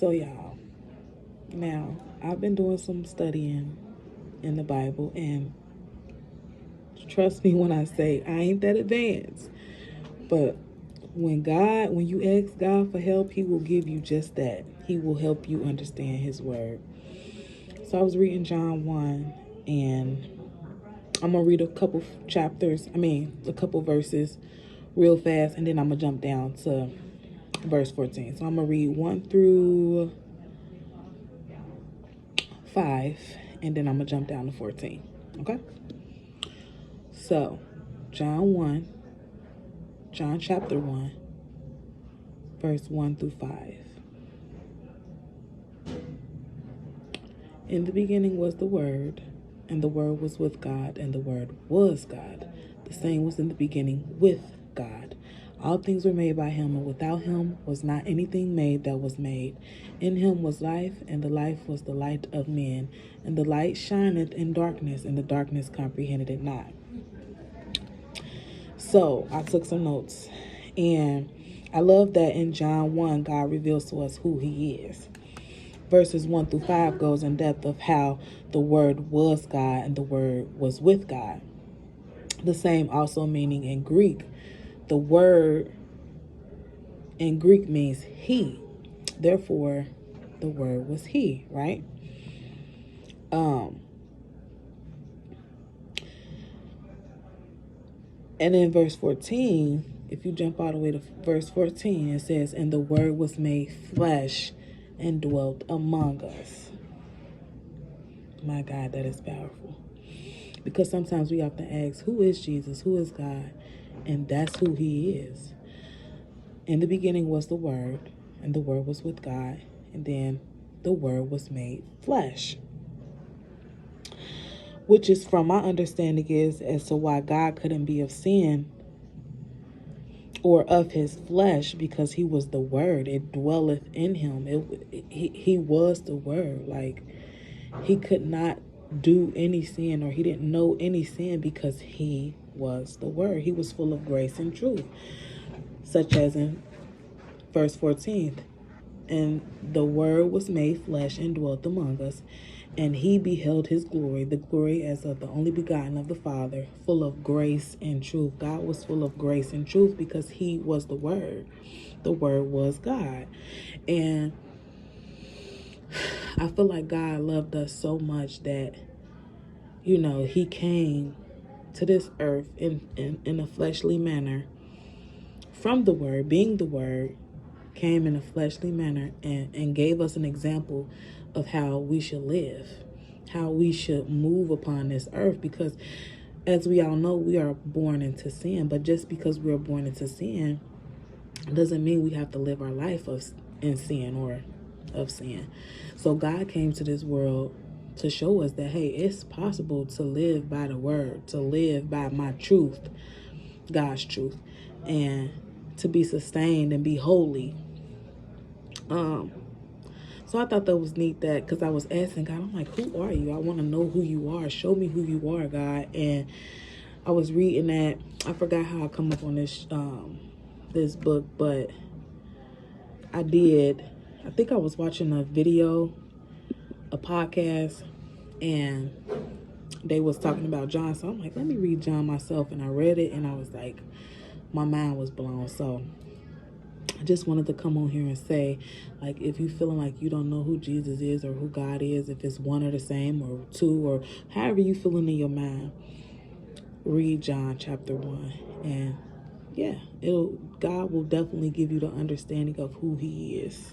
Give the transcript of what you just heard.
So, y'all, now I've been doing some studying in the Bible, and trust me when I say I ain't that advanced. But when you ask God for help, He will give you just that. He will help you understand His word. So I was reading John 1, and I'm going to read a couple verses real fast, and then I'm going to jump down to verse 14. So I'm going to read 1 through 5, and then I'm going to jump down to 14. Okay? So, John chapter 1, verse 1 through 5. In the beginning was the Word, and the Word was with God, and the Word was God. The same was in the beginning with God. All things were made by Him, and without Him was not anything made that was made. In Him was life, and the life was the light of men. And the light shineth in darkness, and the darkness comprehended it not. So I took some notes, and I love that in John 1, God reveals to us who He is. Verses 1 through 5 goes in depth of how the Word was God and the Word was with God. The same also meaning in Greek. The word in Greek means He. Therefore, the Word was He, right? And in verse 14, if you jump all the way to verse 14, it says, "And the Word was made flesh and dwelt among us." My God, that is powerful. Because sometimes we often ask, who is Jesus? Who is God? And that's who He is. In the beginning was the Word, and the Word was with God, and then the Word was made flesh. Which is, from my understanding, is as to why God couldn't be of sin or of His flesh, because He was the Word. It dwelleth in Him. He was the Word. Like, He could not do any sin, or He didn't know any sin, because He was the Word. He was full of grace and truth, such as in verse 14. "And the Word was made flesh and dwelt among us, and He beheld His glory, the glory as of the only begotten of the Father, full of grace and truth." God was full of grace and truth because He was the Word. The Word was God. And I feel like God loved us so much that, He came to this earth in a fleshly manner from the Word, being the Word, came in a fleshly manner and gave us an example of how we should live, how we should move upon this earth. Because as we all know, we are born into sin, but just because we are born into sin doesn't mean we have to live our life in sin or of sin. So God came to this world to show us that, hey, it's possible to live by the Word, to live by my truth, God's truth, and to be sustained and be holy. So I thought that was neat, that because I was asking God, I'm like, who are you? I want to know who you are. Show me who you are, God. And I was reading that. I forgot how I come up on this book, but I did. I think I was watching a podcast, and they was talking about John. So I'm like, let me read John myself. And I read it, and I was like, my mind was blown. So I just wanted to come on here and say, like, if you feeling like you don't know who Jesus is or who God is, if it's one or the same or two or however you feeling in your mind, read John chapter 1. And yeah, God will definitely give you the understanding of who He is.